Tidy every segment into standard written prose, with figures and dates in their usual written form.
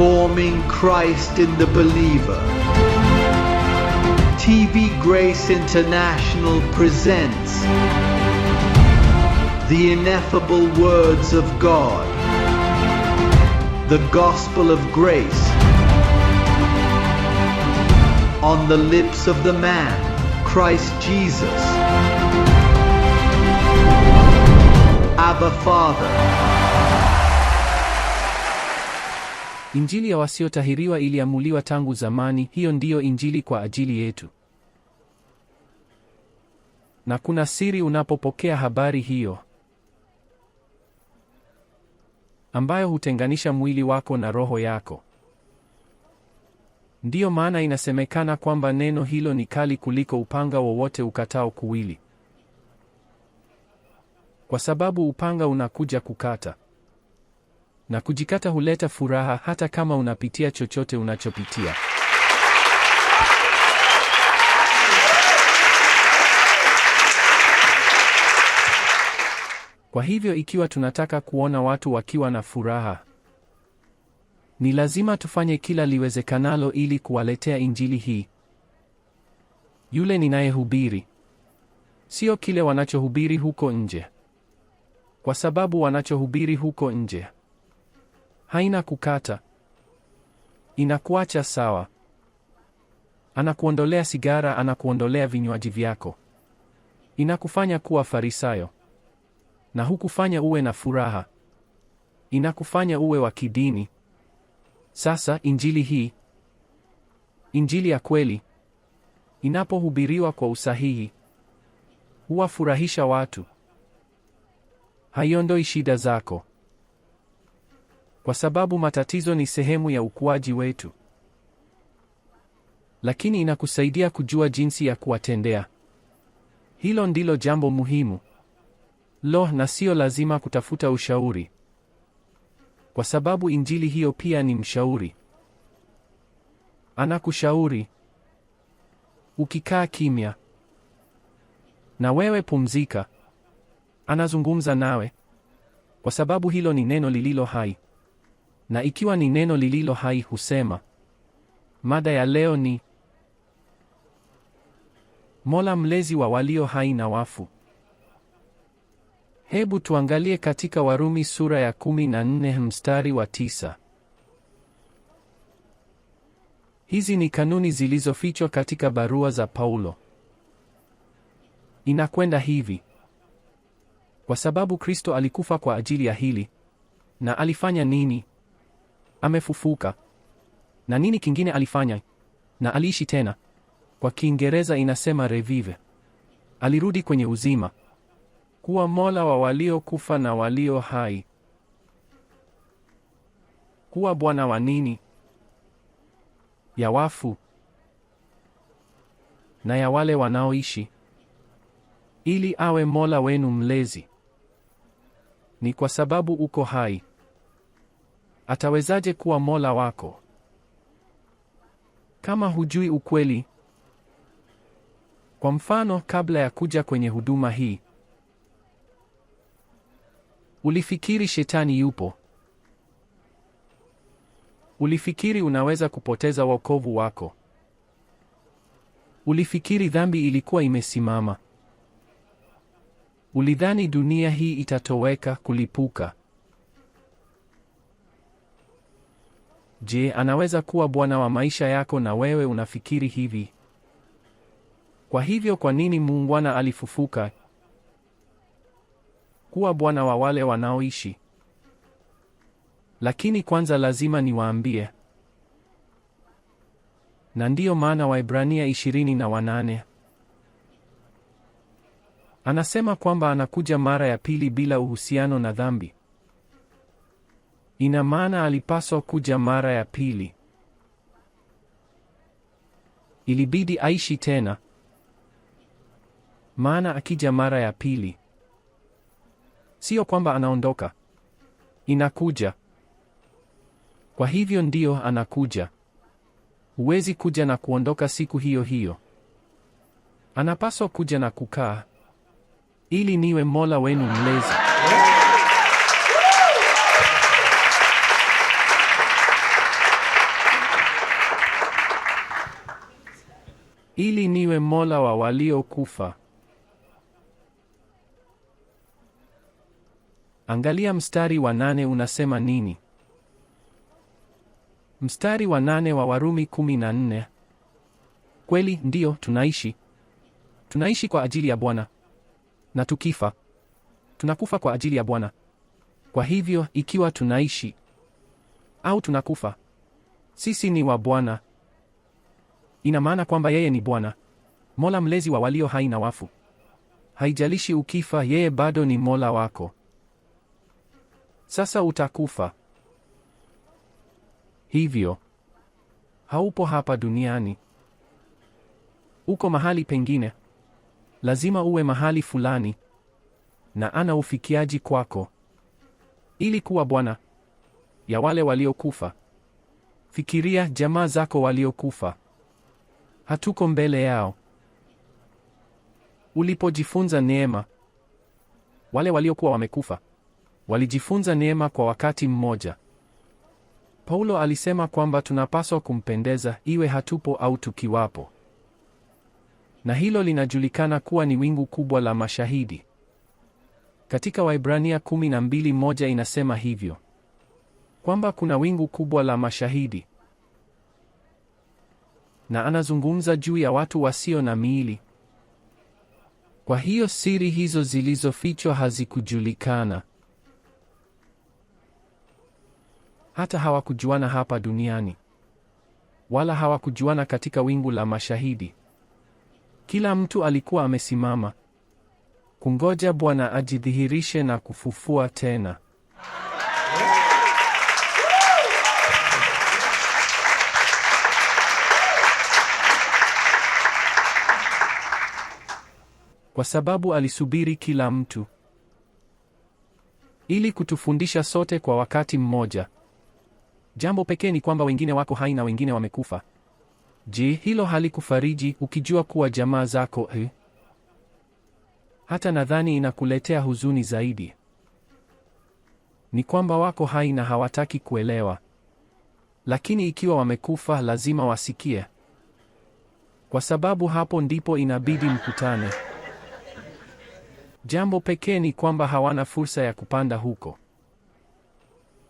Forming Christ in the believer. TV Grace International presents the ineffable words of God, the gospel of grace, on the lips of the man, Christ Jesus. Abba Father. Injili ya wasiotahiriwa iliamuliwa tangu zamani. Hiyo ndiyo injili kwa ajili yetu. Na kuna siri unapopokea habari hiyo, ambayo hutenganisha mwili wako na roho yako. Ndiyo maana inasemekana kwamba neno hilo ni kali kuliko upanga wowote ukatao kuwili. Kwa sababu upanga unakuja kukata. Na kujikata huleta furaha hata kama unapitia chochote unachopitia. Kwa hivyo ikiwa tunataka kuona watu wakiwa na furaha, ni lazima tufanye kila liwezekanalo ili kuwaletea injili hii. Yule ninayehubiri, sio kile wanachohubiri huko nje. Kwa sababu wanachohubiri huko nje haina kukata. Inakuacha sawa. Anakuondolea sigara, anakuondolea vinywaji vyako. Inakufanya kuwa Farisayo. Na hukufanya uwe na furaha. Inakufanya uwe wa kidini. Sasa injili hii, injili ya kweli, inapohubiriwa kwa usahihi, huwafurahisha watu. Haiondoi shida zako. Kwa sababu matatizo ni sehemu ya ukuaji wetu. Lakini inakusaidia kujua jinsi ya kuwatendea. Hilo ndilo jambo muhimu. Na sio lazima kutafuta ushauri. Kwa sababu injili hiyo pia ni mshauri. Anakushauri. Ukikaa kimya, na wewe pumzika. Anazungumza nawe. Kwa sababu hilo ni neno lililo hai. Na ikiwa ni neno lililo hai husema. Mada ya leo ni Mola mlezi wa walio hai na wafu. Hebu tuangalie katika Warumi sura ya 14 mstari wa 9. Hizi ni kanuni zilizofichwa katika barua za Paulo. Inakwenda hivi. Kwa sababu Kristo alikufa kwa ajili ya hili. Na alifanya nini? Amefufuka. Na nini kingine alifanya? Na aliishi tena. Kwa Kiingereza inasema revive. Alirudi kwenye uzima. Kuwa Mola wa waliokufa na walio hai. Kuwa Bwana wa nini? Ya wafu na ya wale wanaoishi. Ili awe Mola wenu mlezi. Ni kwa sababu uko hai. Atawezaje kuwa Mola wako kama hujui ukweli? Kwa mfano, kabla ya kuja kwenye huduma hii, ulifikiri shetani yupo. Ulifikiri unaweza kupoteza wokovu wako. Ulifikiri dhambi ilikuwa imesimama. Ulidhani dunia hii itatoweka, kulipuka. Je, anaweza kuwa Bwana wa maisha yako na wewe unafikiri hivi? Kwa hivyo kwa nini muungwana alifufuka? Kuwa Bwana wa wale wanaoishi. Lakini kwanza lazima niwaambie. Na ndiyo maana Waebrania 20:8 anasema kwamba anakuja mara ya pili bila uhusiano na dhambi. Ina maana alipaswa kuja mara ya pili. Ilibidi aishi tena. Maana akija mara ya pili, sio kwamba anaondoka. Inakuja. Kwa hivyo ndio anakuja. Huwezi kuja na kuondoka siku hiyo hiyo. Anapaswa kuja na kukaa. Ili niwe Mola wenu mlezi. ili niwe Mola wa waliokufa. Angalia mstari wa 8 unasema nini? Mstari wa 8 wa Warumi 14. Kweli ndiyo, tunaishi kwa ajili ya Bwana, na tukifa tunakufa kwa ajili ya Bwana. Kwa hivyo ikiwa tunaishi au tunakufa, sisi ni wa Bwana. Ina maana kwamba yeye ni Bwana, Mola mlezi wa walio hai na wafu. Haijalishi ukifa, yeye bado ni Mola wako. Sasa utakufa. Hivyo haupo hapa duniani, uko mahali pengine. Lazima uwe mahali fulani, na ana ufikiaji kwako ili kuwa bwana ya wale waliokufa. Fikiria jamaa zako waliokufa. Hatuko mbele yao. Ulipojifunza neema, wale waliokuwa wamekufa walijifunza neema kwa wakati mmoja. Paulo alisema kwamba tunapaswa kumpendeza iwe hatupo au tukiwapo. Na hilo linajulikana kuwa ni wingu kubwa la mashahidi. Katika Waebrania 12:1 inasema hivyo, kwamba kuna wingu kubwa la mashahidi. Na anazungumza juu ya watu wasio na miili. Kwa hiyo siri hizo zilizofichwa hazikujulikana. Hata hawakujuana hapa duniani, wala hawakujuana katika wingu la mashahidi. Kila mtu alikuwa amesimama kungoja Bwana ajidhihirishe na kufufua tena. Kwa sababu alisubiri kila mtu ili kutufundisha sote kwa wakati mmoja. Jambo pekee ni kwamba wengine wako hai na wengine wamekufa. Je, hilo halikufariji ukijua kuwa jamaa zako hata nadhani inakuletea huzuni zaidi. Ni kwamba wako hai na hawataki kuelewa. Lakini ikiwa wamekufa lazima wasikie. Kwa sababu hapo ndipo inabidi mkutane. Jambo pekee ni kwamba hawana fursa ya kupanda huko.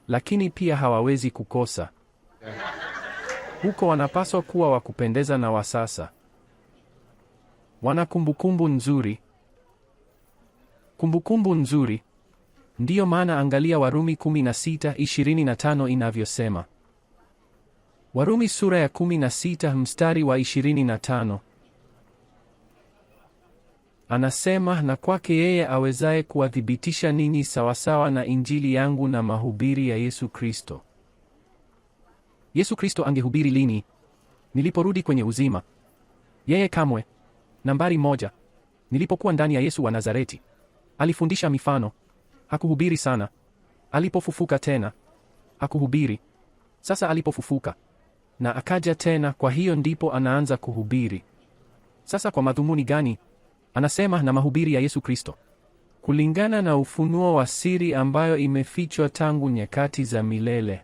Lakini pia hawawezi kukosa. Huko wanapaswa kuwa wa kupendeza na wa sasa. Wana kumbukumbu nzuri. Kumbukumbu nzuri. Ndiyo maana angalia Warumi 16:25 inavyosema. Warumi sura ya 16 mstari wa 25. Anasema, na kwake yeye awezaye kuwathibitisha ninyi sawasawa na injili yangu na mahubiri ya Yesu Kristo. Yesu Kristo angehubiri lini? Niliporudi kwenye uzima. Yeye kamwe. Nambari 1. Nilipokuwa ndani ya Yesu wa Nazareti. Alifundisha mifano. Hakuhubiri sana. Alipofufuka tena, hakuhubiri. Sasa alipofufuka na akaja tena, kwa hiyo ndipo anaanza kuhubiri. Sasa kwa madhumuni gani? Anasema na mahubiri ya Yesu Kristo, kulingana na ufunuo wa siri ambayo imefichwa tangu nyakati za milele.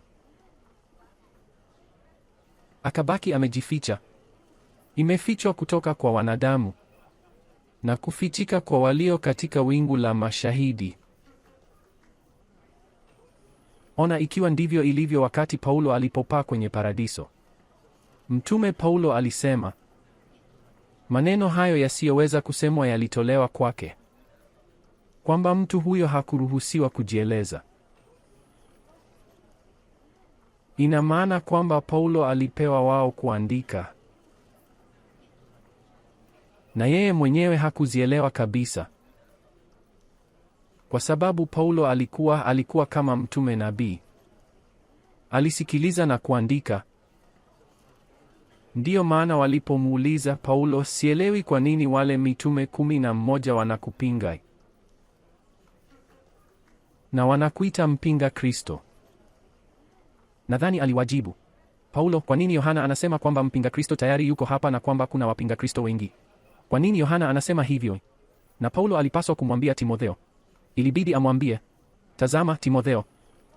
Akabaki amejificha. Imefichwa kutoka kwa wanadamu na kufichika kwa walio katika wingu la mashahidi. Ona, ikiwa ndivyo ilivyo wakati Paulo alipopaa kwenye paradiso. Mtume Paulo alisema, maneno hayo yasiyoweza kusemwa yalitolewa kwake, kwamba mtu huyo hakuruhusiwa kujieleza. Ina maana kwamba Paulo alipewa wao kuandika, na yeye mwenyewe hakuzielewa kabisa. Kwa sababu Paulo alikuwa kama mtume nabii. Alisikiliza na kuandika. Ndiyo maana walipomuuliza Paulo, sielewi kwa nini wale mitume 11 wanakupinga na wanakuita mpinga Kristo. Nadhani aliwajibu Paulo, kwa nini Yohana anasema kwamba mpinga Kristo tayari yuko hapa na kwamba kuna wapinga Kristo wengi? Kwa nini Yohana anasema hivyo? Na Paulo alipaswa kumwambia Timotheo. Ilibidi amwambie, tazama Timotheo,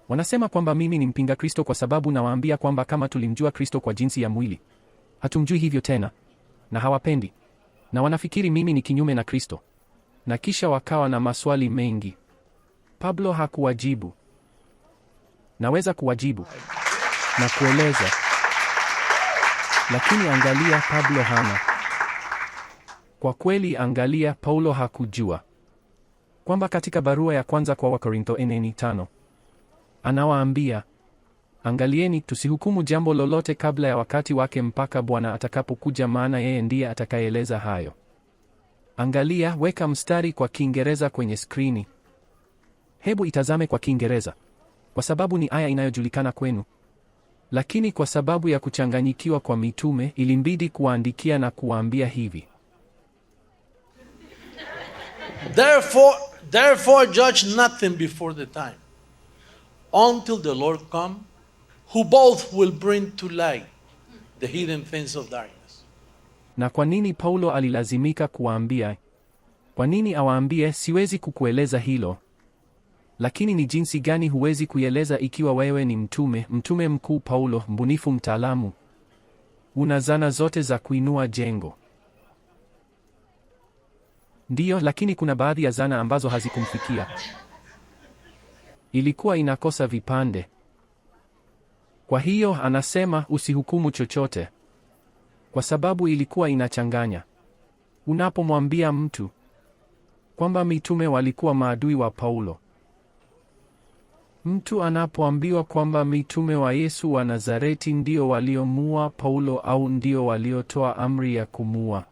wanasema kwamba mimi ni mpinga Kristo kwa sababu nawaambia kwamba kama tulimjua Kristo kwa jinsi ya mwili, hatumjui hivyo tena. na hawapendi, na wanafikiri mimi ni kinyume na Kristo. Na kisha wakawa na maswali mengi. Pablo hakuwajibu. Naweza kuwajibu na kueleza, lakini angalia, Pablo hana. Kwa kweli, angalia, Paulo hakujua kwamba katika barua ya kwanza kwa Wakorintho 4:5 anawaambia, angalieni, tusihukumu jambo lolote kabla ya wakati wake mpaka Bwana atakapokuja, maana yeye ndiye atakayeeleza hayo. Angalia, weka mstari kwa Kiingereza kwenye skrini. Hebu itazame kwa Kiingereza, kwa sababu ni aya inayojulikana kwenu. Lakini kwa sababu ya kuchanganyikiwa kwa mitume, ilimbidi kuwaandikia na kuwaambia hivi: Therefore judge nothing before the time, until the Lord come, who both will bring to light the hidden things of darkness. Na kwa nini Paulo alilazimika kuwaambia? Kwa nini awaambie, siwezi kukueleza hilo? Lakini ni jinsi gani huwezi kuieleza ikiwa wewe ni mtume mkuu Paulo, mbunifu mtaalamu? Una zana zote za kuinua jengo. Ndiyo, lakini kuna baadhi ya zana ambazo hazikumfikia. Ilikuwa inakosa vipande. Kwa hiyo anasema usihukumu chochote, kwa sababu ilikuwa inachanganya. Unapomwambia mtu kwamba mitume walikuwa maadui wa Paulo, mtu anapoambiwa kwamba mitume wa Yesu wa Nazareti ndio waliomua Paulo au ndio waliotoa amri ya kumua.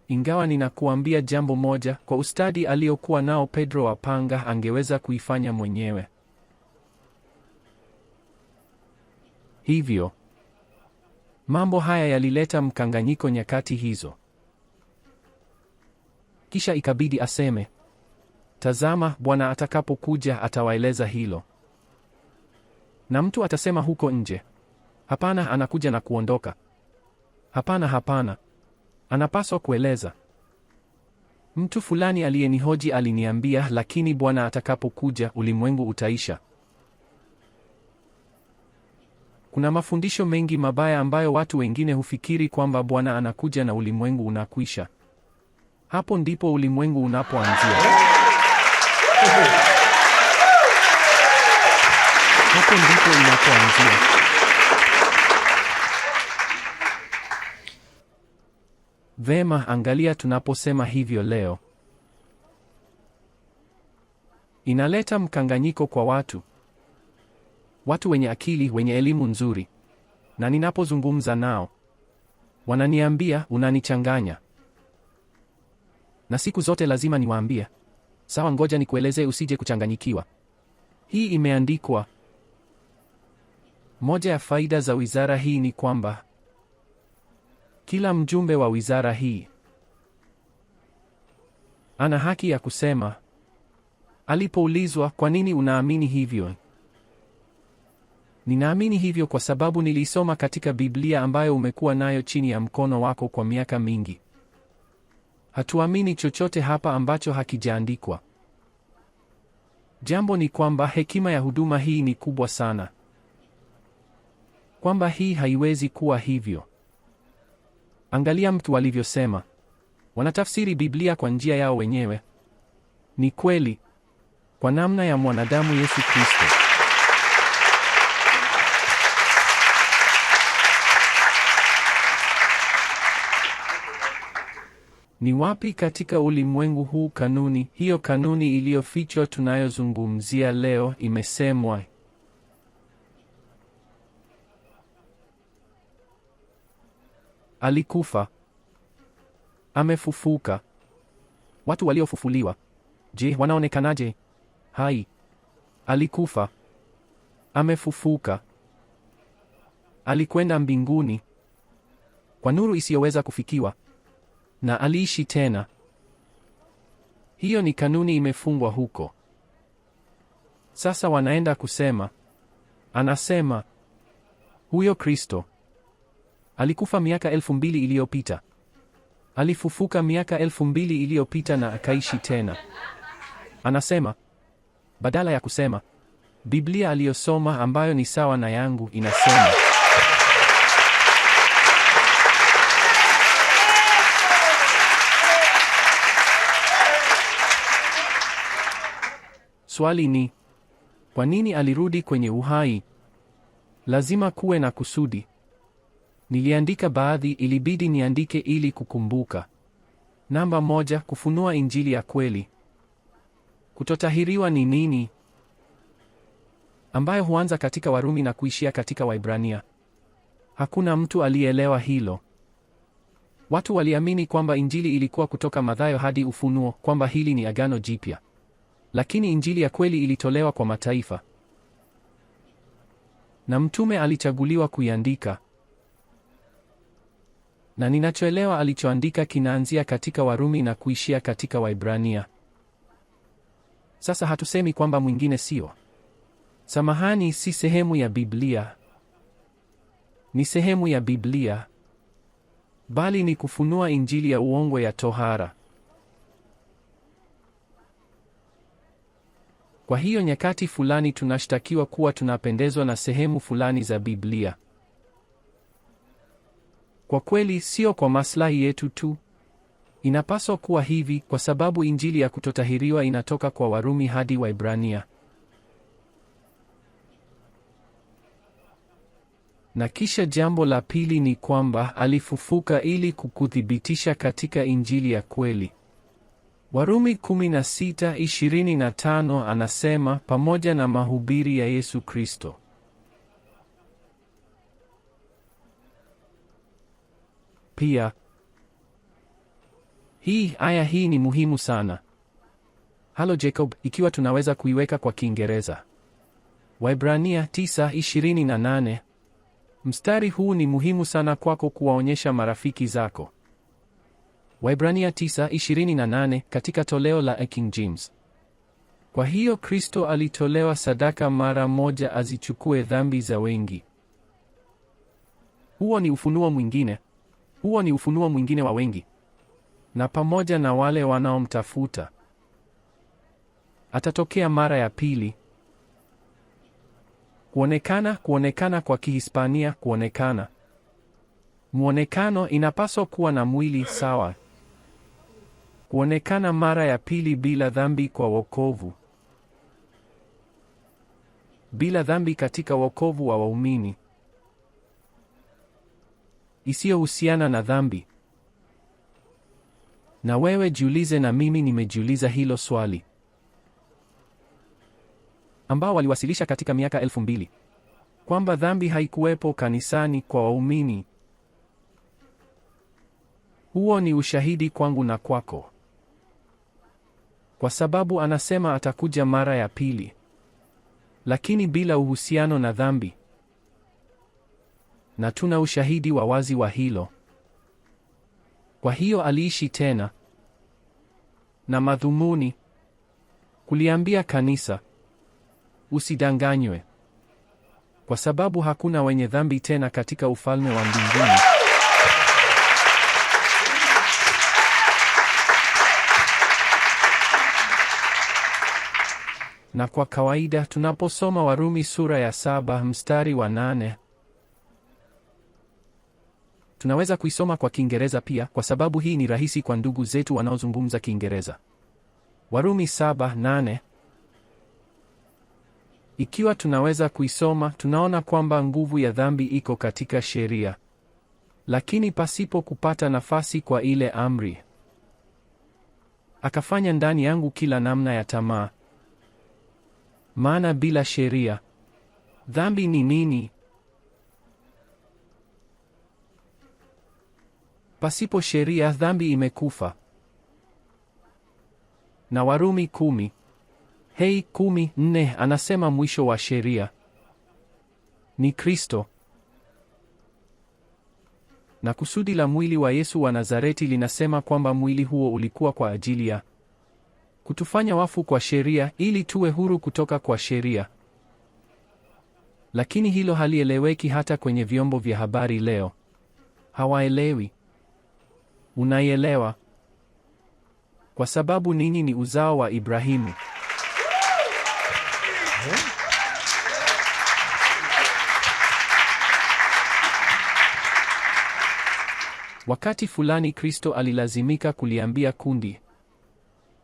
Ingawa ninakuambia jambo moja, kwa ustadi aliokuwa nao Pedro wa Panga angeweza kuifanya mwenyewe. Hivyo mambo haya yalileta mkanganyiko nyakati hizo. Kisha ikabidi aseme, tazama, Bwana atakapokuja atawaeleza hilo. Na mtu atasema huko nje, hapana, anakuja na kuondoka. Hapana, anapaswa kueleza. Mtu fulani aliyenihoji aliniambia, lakini Bwana atakapokuja ulimwengu utaisha. Kuna mafundisho mengi mabaya ambayo watu wengine hufikiri kwamba Bwana anakuja na ulimwengu unakwisha. Hapo ndipo ulimwengu unapoanzia. Hapo ndipo inapoanzia. Vema, angalia, tunaposema hivyo leo, inaleta mkanganyiko kwa watu wenye akili, wenye elimu nzuri. Na ninapozungumza nao, wananiambia unanichanganya. Na siku zote lazima niwaambie, sawa, ngoja nikueleze usije kuchanganyikiwa. Hii imeandikwa. Moja ya faida za wizara hii ni kwamba kila mjumbe wa wizara hii ana haki ya kusema, alipoulizwa, kwa nini unaamini hivyo? Ninaamini hivyo kwa sababu nilisoma katika Biblia ambayo umekuwa nayo chini ya mkono wako kwa miaka mingi. Hatuamini chochote hapa ambacho hakijaandikwa. Jambo ni kwamba hekima ya huduma hii ni kubwa sana, kwamba hii haiwezi kuwa hivyo. Angalia mtu walivyosema. Wanatafsiri Biblia kwa njia yao wenyewe. Ni kweli, kwa namna ya mwanadamu Yesu Kristo. Ni wapi katika ulimwengu huu hiyo kanuni iliyofichwa tunayozungumzia leo imesemwa? Alikufa. Amefufuka. Watu waliofufuliwa, je, wanaonekanaje? Hai. Alikufa. Amefufuka. Alikwenda mbinguni kwa nuru isiyoweza kufikiwa, na aliishi tena. Hiyo ni kanuni imefungwa huko. Sasa wanaenda kusema, anasema, huyo Kristo alikufa miaka 2000 iliyopita. Alifufuka miaka 2000 iliyopita na akaishi tena. Anasema, badala ya kusema Biblia aliyosoma ambayo ni sawa na yangu inasema. Swali ni, kwa nini alirudi kwenye uhai? Lazima kuwe na kusudi. Niliandika baadhi, ilibidi niandike ili kukumbuka. Namba 1, kufunua injili ya kweli. Kutotahiriwa ni nini? Ambayo huanza katika Warumi na kuishia katika Waibrania. Hakuna mtu alielewa hilo. Watu waliamini kwamba injili ilikuwa kutoka Mathayo hadi Ufunuo, kwamba hili ni Agano Jipya. Lakini injili ya kweli ilitolewa kwa mataifa. Na mtume alichaguliwa kuiandika. Na ninachoelewa alichoandika kinaanzia katika Warumi na kuishia katika Waibrania. Sasa hatusemi kwamba mwingine sio. Samahani, si sehemu ya Biblia. Ni sehemu ya Biblia. Bali ni kufunua injili ya uongo ya tohara. Kwa hiyo nyakati fulani tunashtakiwa kuwa tunapendezwa na sehemu fulani za Biblia. Kwa kweli sio kwa maslahi yetu tu. Inapaswa kuwa hivi kwa sababu injili ya kutotahiriwa inatoka kwa Warumi hadi Waibrania. Na kisha jambo la pili ni kwamba alifufuka ili kukuthibitisha katika injili ya kweli. Warumi 16:25 anasema pamoja na mahubiri ya Yesu Kristo. Pia aya hii ni muhimu sana. Halo Jacob, ikiwa tunaweza kuiweka kwa Kiingereza. Waibrania 9:28. Mstari huu ni muhimu sana kwako kuwaonyesha marafiki zako. Waibrania 9:28 katika toleo la King James. Kwa hiyo Kristo alitolewa sadaka mara moja azichukue dhambi za wengi. Huo ni ufunuo mwingine. Huo ni ufunuo mwingine wa wengi. Na pamoja na wale wanaomtafuta. Atatokea mara ya pili. Kuonekana kwa Kihispania, kuonekana. Muonekano inapaswa kuwa na mwili sawa. Kuonekana mara ya pili bila dhambi kwa wokovu. Bila dhambi katika wokovu wa waumini. Isiyohusiana na dhambi. Na wewe jiulize, na mimi nimejiuliza hilo swali. Ambao waliwasilisha katika miaka 2000 kwamba dhambi haikuwepo kanisani kwa waumini. Huo ni ushahidi kwangu na kwako. Kwa sababu anasema atakuja mara ya pili. Lakini bila uhusiano na dhambi. Na tuna ushahidi wa wazi wa hilo. Kwa hiyo aliishi tena. Na madhumuni kuliambia kanisa, usidanganywe. Kwa sababu hakuna wenye dhambi tena katika ufalme wa mbinguni. Na kwa kawaida tunaposoma Warumi sura ya 7 mstari wa 8, tunaweza kuisoma kwa Kiingereza pia kwa sababu hii ni rahisi kwa ndugu zetu wanaozungumza Kiingereza. Warumi 7:8. Ikiwa tunaweza kuisoma, tunaona kwamba nguvu ya dhambi iko katika sheria. Lakini pasipo kupata nafasi kwa ile amri. Akafanya ndani yangu kila namna ya tamaa. Maana bila sheria, dhambi ni nini? Pasipo sheria dhambi imekufa. Na Warumi 10:4 anasema mwisho wa sheria ni Kristo. Na kusudi la mwili wa Yesu wa Nazareti linasema kwamba mwili huo ulikuwa kwa ajili ya kutufanya wafu kwa sheria ili tuwe huru kutoka kwa sheria. Lakini hilo halieleweki hata kwenye vyombo vya habari leo. Hawaelewi. Unaielewa? Kwa sababu ninyi ni uzao wa Ibrahimu. Wakati fulani Kristo alilazimika kuliambia kundi,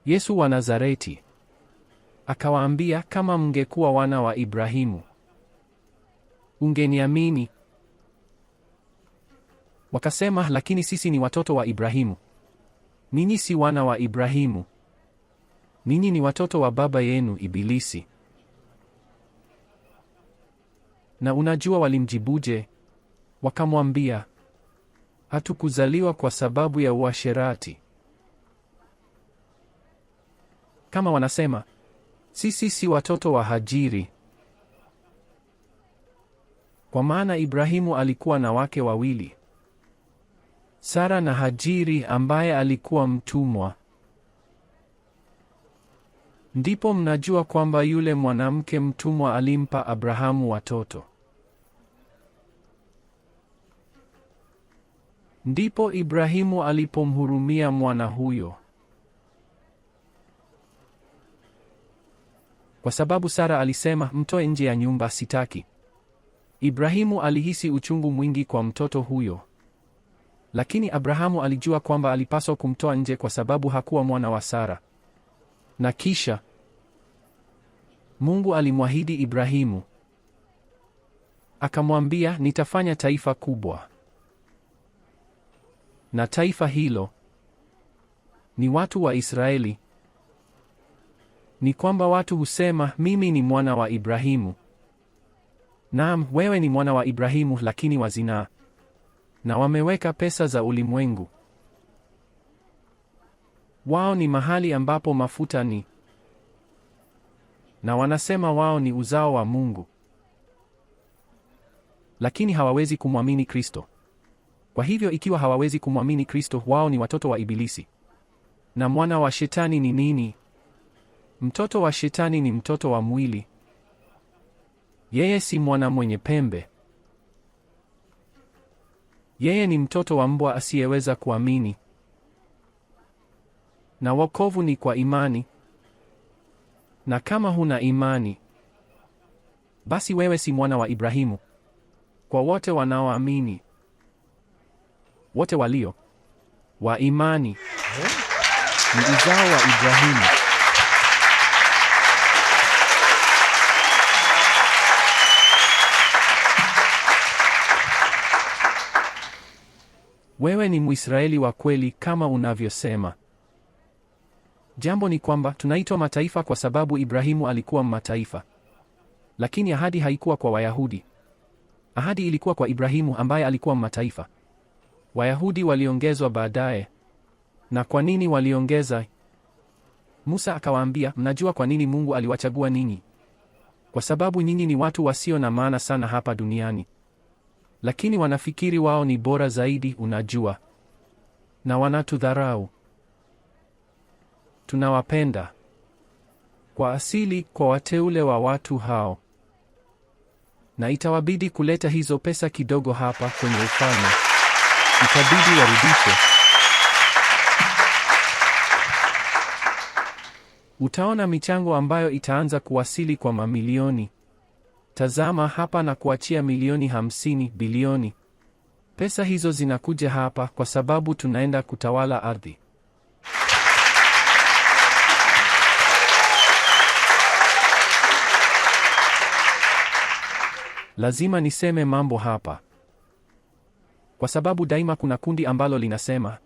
Yesu wa Nazareti Akawaambia, kama mngekuwa wana wa Ibrahimu, ungeniamini. Wakasema, lakini sisi ni watoto wa Ibrahimu. Ninyi si wana wa Ibrahimu. Ninyi ni watoto wa baba yenu Ibilisi. Na unajua walimjibuje? Wakamwambia, hatukuzaliwa kwa sababu ya uasherati. Kama wanasema, sisi si watoto wa Hajiri. Kwa maana Ibrahimu alikuwa na wake wawili, Sara na Hajiri ambaye alikuwa mtumwa. Ndipo mnajua kwamba yule mwanamke mtumwa alimpa Abrahamu watoto. Ndipo Ibrahimu alipomhurumia mwana huyo. Kwa sababu Sara alisema, mtoe nje ya nyumba, sitaki. Ibrahimu alihisi uchungu mwingi kwa mtoto huyo. Lakini Abrahamu alijua kwamba alipaswa kumtoa nje kwa sababu hakuwa mwana wa Sara. Na kisha Mungu alimwahidi Ibrahimu. Akamwambia, nitafanya taifa kubwa. Na taifa hilo ni watu wa Israeli. Ni kwamba watu husema, mimi ni mwana wa Ibrahimu. Naam, wewe ni mwana wa Ibrahimu, lakini wa zinaa. Na wameweka pesa za ulimwengu. Wao ni mahali ambapo mafuta ni. Na wanasema wao ni uzao wa Mungu. Lakini hawawezi kumwamini Kristo. Kwa hivyo ikiwa hawawezi kumwamini Kristo, wao ni watoto wa Ibilisi. Na mwana wa Shetani ni nini? Mtoto wa Shetani ni mtoto wa mwili. Yeye si mwana mwenye pembe. Yeye ni mtoto wa mbwa asiyeweza kuamini. Na wokovu ni kwa imani. Na kama huna imani, basi wewe si mwana wa Ibrahimu. Kwa wote wanaoamini, wote walio wa imani ni uzao wa Ibrahimu. Wewe ni Mwisraeli wa kweli kama unavyosema. Jambo ni kwamba tunaitwa mataifa kwa sababu Ibrahimu alikuwa mataifa. Lakini ahadi haikuwa kwa Wayahudi. Ahadi ilikuwa kwa Ibrahimu ambaye alikuwa mataifa. Wayahudi waliongezwa baadaye. Na kwa nini waliongeza? Musa akawaambia, mnajua kwa nini Mungu aliwachagua ninyi? Kwa sababu nyinyi ni watu wasio na maana sana hapa duniani. Lakini wanafikiri wao ni bora zaidi, unajua. Na wanatudharau. Tunawapenda. Kwa asili, kwa wateule wa watu hao. Na itawabidi kuleta hizo pesa kidogo hapa kwenye ufalme. Itabidi warudishe. Utaona michango ambayo itaanza kuwasili kwa mamilioni. Tazama hapa na kuachia milioni 50 bilioni. Pesa hizo zinakuja hapa kwa sababu tunaenda kutawala ardhi. Lazima niseme mambo hapa. Kwa sababu daima kuna kundi ambalo linasema,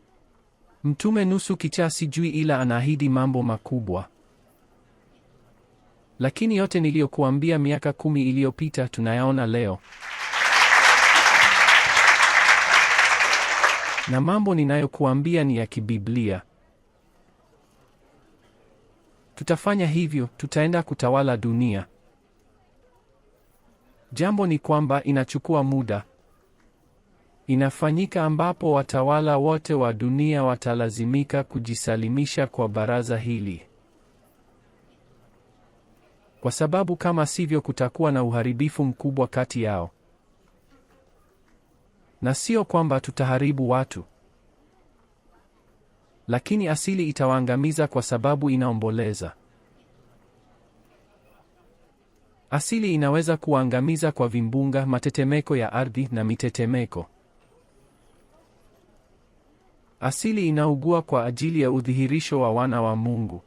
mtume nusu kichaa sijui ila anaahidi mambo makubwa. Lakini yote niliyokuambia miaka 10 iliyopita tunayaona leo. Na mambo ninayokuambia ni ya kibiblia. Tutafanya hivyo, tutaenda kutawala dunia. Jambo ni kwamba inachukua muda. Inafanyika ambapo watawala wote wa dunia watalazimika kujisalimisha kwa baraza hili. Kwa sababu kama sivyo kutakuwa na uharibifu mkubwa kati yao. Na sio kwamba tutaharibu watu. Lakini asili itawaangamiza kwa sababu inaomboleza. Asili inaweza kuangamiza kwa vimbunga, matetemeko ya ardhi na mitetemeko. Asili inaugua kwa ajili ya udhihirisho wa wana wa Mungu.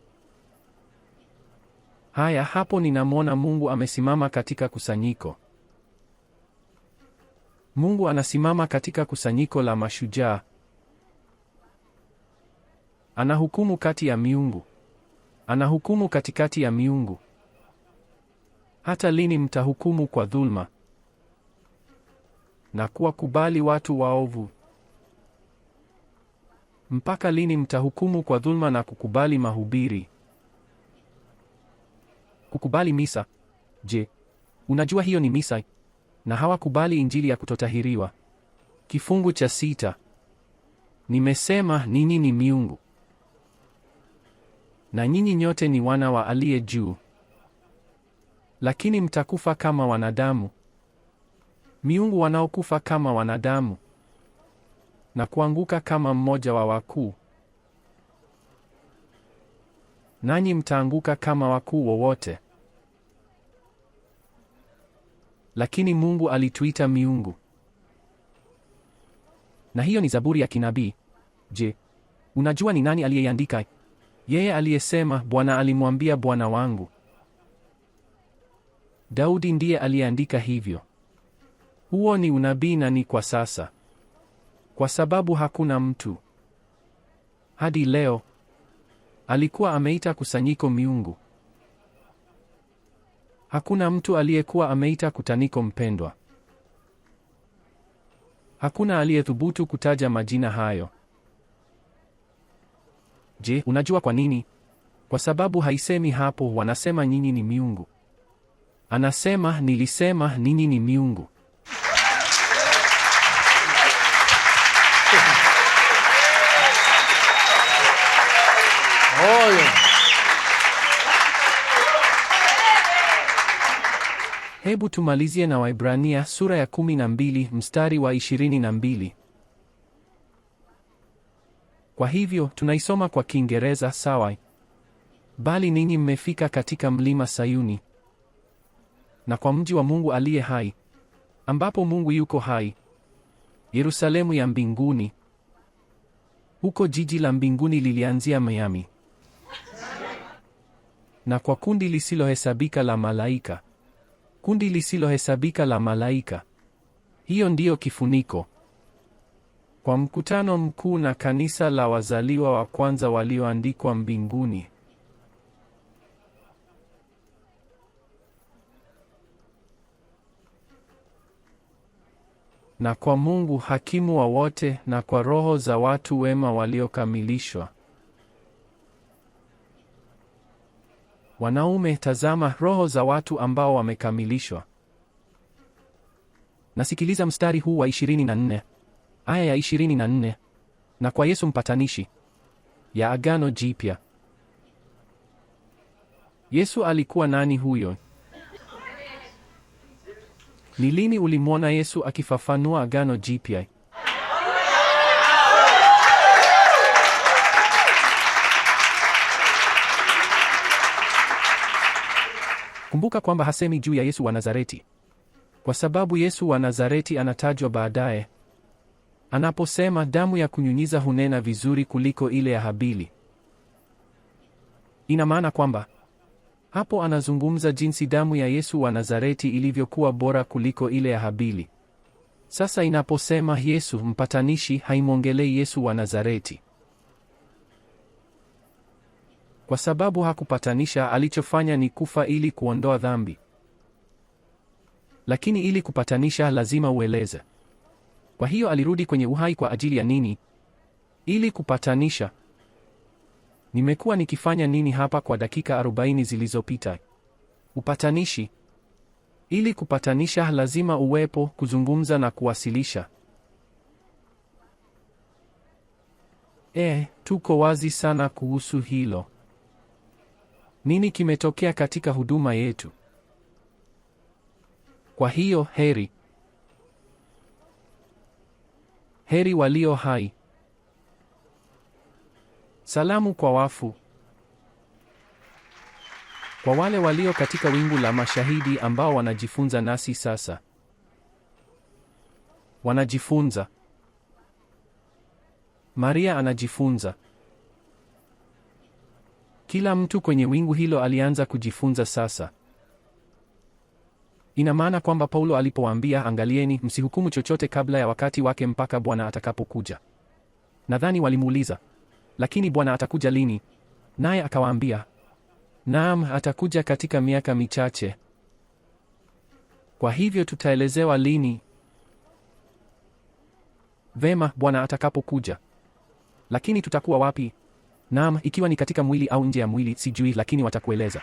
Haya, hapo ninamwona Mungu amesimama katika kusanyiko. Mungu anasimama katika kusanyiko la mashujaa. Anahukumu kati ya miungu. Anahukumu katikati ya miungu. Hata lini mtahukumu kwa dhulma na kuwakubali watu waovu? Mpaka lini mtahukumu kwa dhulma na kukubali mahubiri? Kukubali misa. Je, unajua hiyo ni misa? Na hawakubali injili ya kutotahiriwa. Kifungu cha 6. Nimesema ninyi ni miungu, na nyinyi nyote ni wana wa aliye juu, lakini mtakufa kama wanadamu. Miungu wanaokufa kama wanadamu na kuanguka kama mmoja wa wakuu. Nanyi mtaanguka kama wakuu wowote. Lakini Mungu alituita miungu. Na hiyo ni Zaburi ya kinabii. Je, unajua ni nani aliyeiandika? Yeye aliyesema, Bwana alimwambia Bwana wangu. Daudi ndiye aliyeandika hivyo. Huo ni unabii na ni kwa sasa. Kwa sababu hakuna mtu hadi leo alikuwa ameita kusanyiko miungu. Hakuna mtu aliyekuwa ameita kutaniko mpendwa. Hakuna aliyethubutu kutaja majina hayo. Je, unajua kwa nini? Kwa sababu haisemi hapo wanasema nyinyi ni miungu. Anasema nilisema ninyi ni miungu. Hebu tumalizie na Waebrania sura ya 12 mstari wa 22. Kwa hivyo tunaisoma kwa Kiingereza, sawa? Bali ninyi mmefika katika mlima Sayuni na kwa mji wa Mungu aliye hai, ambapo Mungu yuko hai, Yerusalemu ya mbinguni. Huko jiji la mbinguni lilianzia Miami, na kwa kundi lisilohesabika la malaika. Kundi lisilohesabika la malaika. Hiyo ndiyo kifuniko kwa mkutano mkuu na kanisa la wazaliwa wa kwanza walioandikwa mbinguni. Na kwa Mungu hakimu wa wote, na kwa roho za watu wema waliokamilishwa. Wanaume, tazama roho za watu ambao wamekamilishwa. Nasikiliza mstari huu wa 24. Aya ya 24. Na kwa Yesu mpatanishi, ya Agano Jipya. Yesu alikuwa nani huyo? Ni lini ulimwona Yesu akifafanua Agano Jipya? Kumbuka kwamba hasemi juu ya Yesu wa Nazareti, kwa sababu Yesu wa Nazareti anatajwa baadaye. Anaposema damu ya kunyunyiza hunena vizuri kuliko ile ya Habili, ina maana kwamba hapo anazungumza jinsi damu ya Yesu wa Nazareti ilivyokuwa bora kuliko ile ya Habili. Sasa inaposema Yesu mpatanishi, haimwongelei Yesu wa Nazareti, kwa sababu hakupatanisha. Alichofanya ni kufa ili kuondoa dhambi. Lakini ili kupatanisha lazima ueleze. Kwa hiyo alirudi kwenye uhai kwa ajili ya nini? Ili kupatanisha. Nimekuwa nikifanya nini hapa kwa dakika 40 zilizopita? Upatanishi. Ili kupatanisha lazima uwepo, kuzungumza na kuwasilisha. Tuko wazi sana kuhusu hilo. Nini kimetokea katika huduma yetu? Kwa hiyo heri walio hai. Salamu kwa wafu. Kwa wale walio katika wingu la mashahidi ambao wanajifunza nasi sasa. Wanajifunza. Maria anajifunza. Kila mtu kwenye wingu hilo alianza kujifunza sasa. Ina maana kwamba Paulo alipowaambia, angalieni, msihukumu chochote kabla ya wakati wake mpaka Bwana atakapokuja. Nadhani walimuuliza, lakini Bwana atakuja lini? Naye akawaambia, naam, atakuja katika miaka michache. Kwa hivyo tutaelezewa lini? Vema, Bwana atakapokuja. Lakini tutakuwa wapi? Naam, ikiwa ni katika mwili au nje ya mwili sijui, lakini watakueleza.